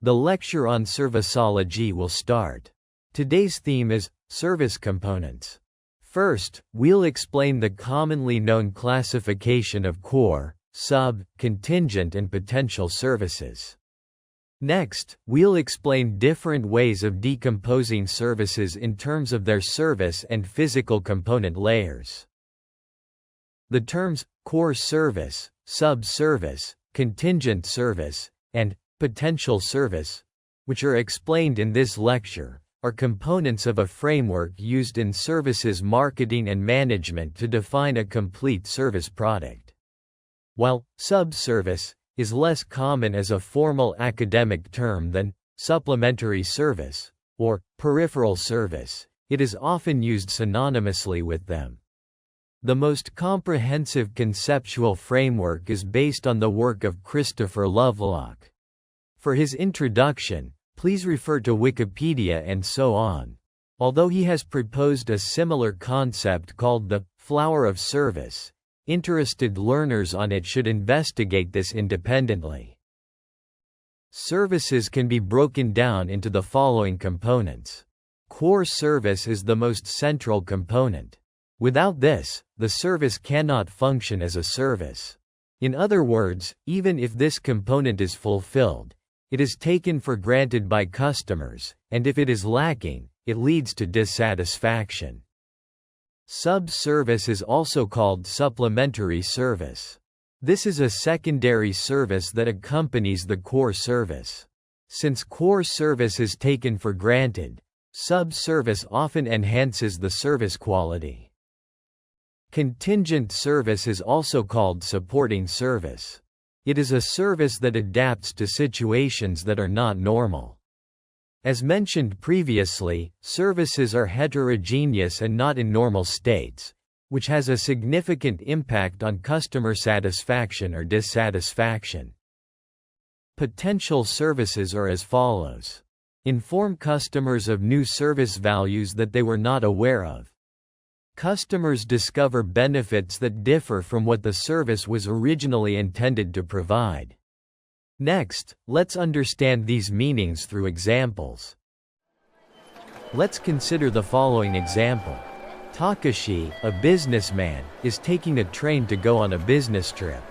The lecture on Serviceology will start. Today's theme is service components. First, we'll explain the commonly known classification of core, sub, contingent and potential services. Next, we'll explain different ways of decomposing services in terms of their service and physical component layers. The terms core service, sub-service, contingent service, and potential service, which are explained in this lecture, are components of a framework used in services marketing and management to define a complete service product. While sub-service is less common as a formal academic term than supplementary service or peripheral service, it is often used synonymously with them. The most comprehensive conceptual framework is based on the work of Christopher Lovelock. For his introduction, please refer to Wikipedia and so on. Although he has proposed a similar concept called the flower of service, interested learners on it should investigate this independently. Services can be broken down into the following components. Core service is the most central component. Without this, the service cannot function as a service. In other words, even if this component is fulfilled, it is taken for granted by customers, and if it is lacking, it leads to dissatisfaction. Sub-service is also called supplementary service. This is a secondary service that accompanies the core service. Since core service is taken for granted, sub-service often enhances the service quality. Contingent service is also called supporting service. It is a service that adapts to situations that are not normal. As mentioned previously, services are heterogeneous and not in normal states, which has a significant impact on customer satisfaction or dissatisfaction. Potential services are as follows. Inform customers of new service values that they were not aware of. Customers discover benefits that differ from what the service was originally intended to provide. Next, let's understand these meanings through examples. Let's consider the following example. Takashi, a businessman, is taking a train to go on a business trip.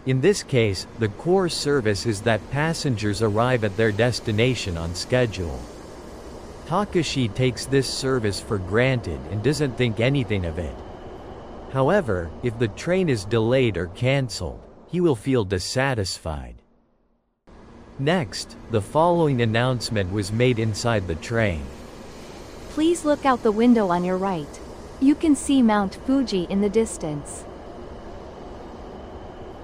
In this case, the core service is that passengers arrive at their destination on schedule. Takashi takes this service for granted and doesn't think anything of it. However, if the train is delayed or cancelled, he will feel dissatisfied. Next, the following announcement was made inside the train. Please look out the window on your right. You can see Mount Fuji in the distance.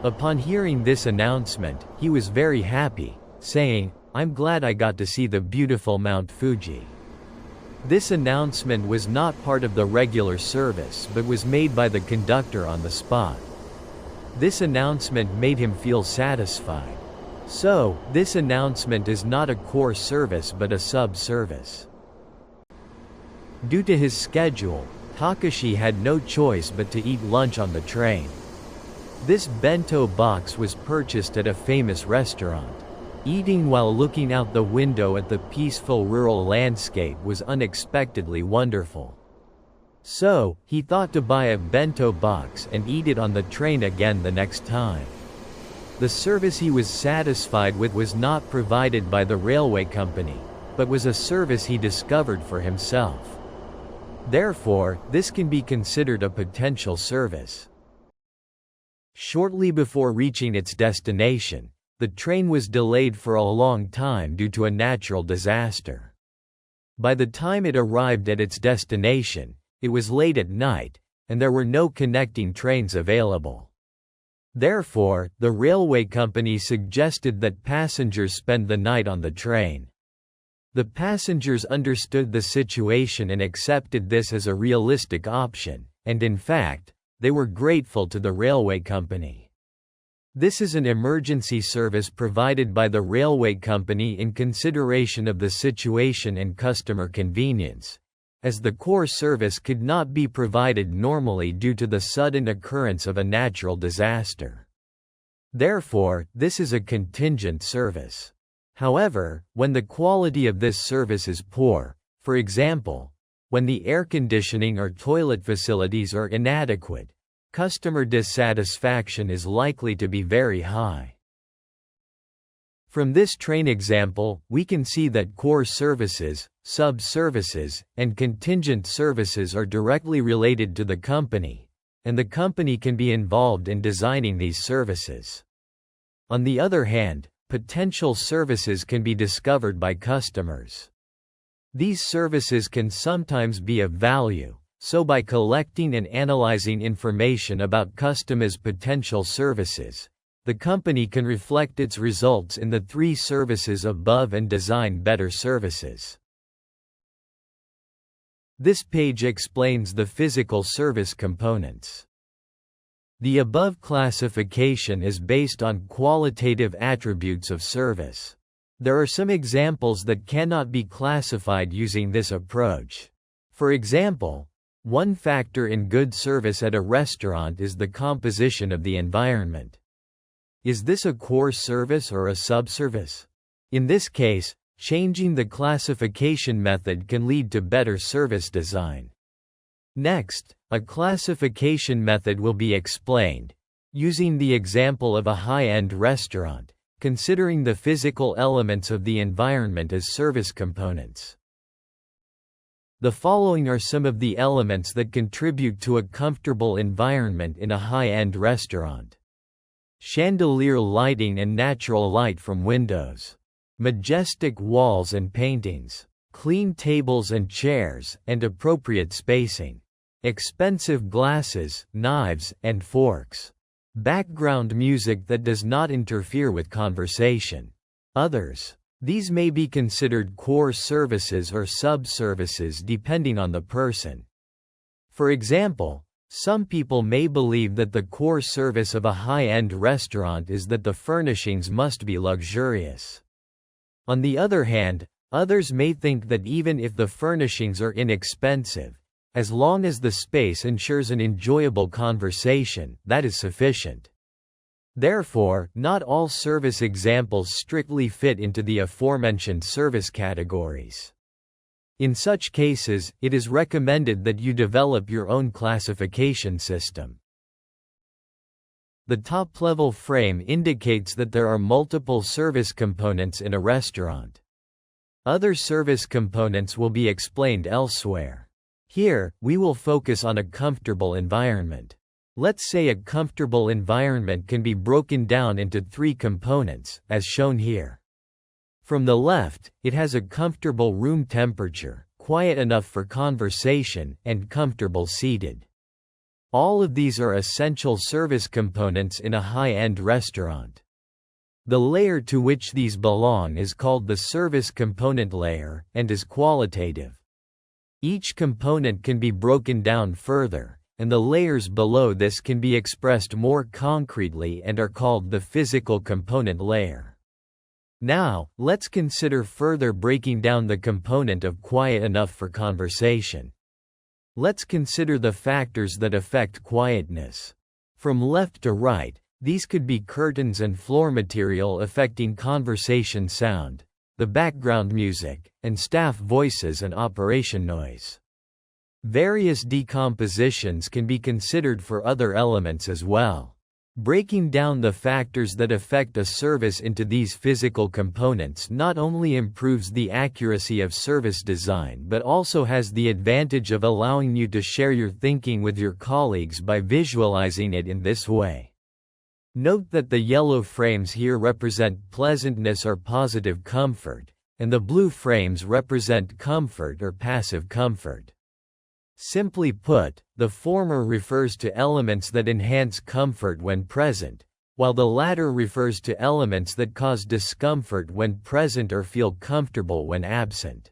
Upon hearing this announcement, he was very happy, saying, "I'm glad I got to see the beautiful Mount Fuji." This announcement was not part of the regular service but was made by the conductor on the spot. This announcement made him feel satisfied. So, this announcement is not a core service but a sub-service. Due to his schedule, Takashi had no choice but to eat lunch on the train. This bento box was purchased at a famous restaurant. Eating while looking out the window at the peaceful rural landscape was unexpectedly wonderful. So, he thought to buy a bento box and eat it on the train again the next time. The service he was satisfied with was not provided by the railway company, but was a service he discovered for himself. Therefore, this can be considered a potential service. Shortly before reaching its destination, the train was delayed for a long time due to a natural disaster. By the time it arrived at its destination, it was late at night, and there were no connecting trains available. Therefore, the railway company suggested that passengers spend the night on the train. The passengers understood the situation and accepted this as a realistic option, and in fact, they were grateful to the railway company. This is an emergency service provided by the railway company in consideration of the situation and customer convenience, as the core service could not be provided normally due to the sudden occurrence of a natural disaster. Therefore, this is a contingent service. However, when the quality of this service is poor, for example, when the air conditioning or toilet facilities are inadequate, customer dissatisfaction is likely to be very high. From this train example, we can see that core services, sub-services, and contingent services are directly related to the company, and the company can be involved in designing these services. On the other hand, potential services can be discovered by customers. These services can sometimes be of value, so by collecting and analyzing information about customers' potential services, the company can reflect its results in the 3 services above and design better services. This page explains the physical service components. The above classification is based on qualitative attributes of service. There are some examples that cannot be classified using this approach. For example, one factor in good service at a restaurant is the composition of the environment. Is this a core service or a subservice? In this case, changing the classification method can lead to better service design. Next, a classification method will be explained, using the example of a high-end restaurant, considering the physical elements of the environment as service components. The following are some of the elements that contribute to a comfortable environment in a high-end restaurant. Chandelier lighting and natural light from windows. Majestic walls and paintings. Clean tables and chairs, and appropriate spacing. Expensive glasses, knives, and forks. Background music that does not interfere with conversation. Others. These may be considered core services or sub-services depending on the person. For example, some people may believe that the core service of a high-end restaurant is that the furnishings must be luxurious. On the other hand, others may think that even if the furnishings are inexpensive, as long as the space ensures an enjoyable conversation, that is sufficient. Therefore, not all service examples strictly fit into the aforementioned service categories. In such cases, it is recommended that you develop your own classification system. The top-level frame indicates that there are multiple service components in a restaurant. Other service components will be explained elsewhere. Here, we will focus on a comfortable environment. Let's say a comfortable environment can be broken down into 3 components, as shown here. From the left, it has a comfortable room temperature, quiet enough for conversation, and comfortable seated. All of these are essential service components in a high-end restaurant. The layer to which these belong is called the service component layer, and is qualitative. Each component can be broken down further, and the layers below this can be expressed more concretely and are called the physical component layer. Now, let's consider further breaking down the component of quiet enough for conversation. Let's consider the factors that affect quietness. From left to right, these could be curtains and floor material affecting conversation sound, the background music, and staff voices and operation noise. Various decompositions can be considered for other elements as well. Breaking down the factors that affect a service into these physical components not only improves the accuracy of service design but also has the advantage of allowing you to share your thinking with your colleagues by visualizing it in this way. Note that the yellow frames here represent pleasantness or positive comfort, and the blue frames represent comfort or passive comfort. Simply put, the former refers to elements that enhance comfort when present, while the latter refers to elements that cause discomfort when present or feel comfortable when absent.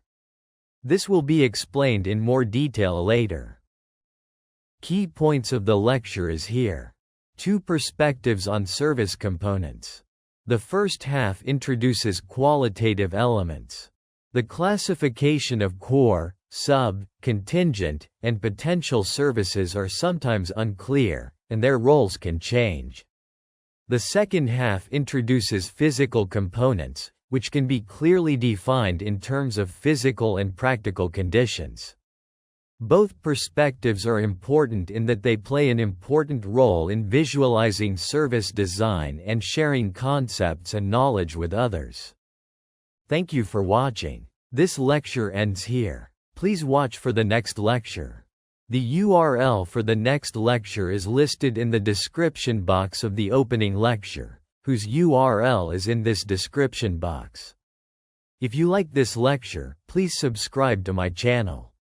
This will be explained in more detail later. Key points of the lecture is here. 2 perspectives on service components. The first half introduces qualitative elements. The classification of core, sub, contingent, and potential services are sometimes unclear, and their roles can change. The second half introduces physical components, which can be clearly defined in terms of physical and practical conditions. Both perspectives are important in that they play an important role in visualizing service design and sharing concepts and knowledge with others. Thank you for watching. This lecture ends here. Please watch for the next lecture. The URL for the next lecture is listed in the description box of the opening lecture, whose URL is in this description box. If you like this lecture, please subscribe to my channel.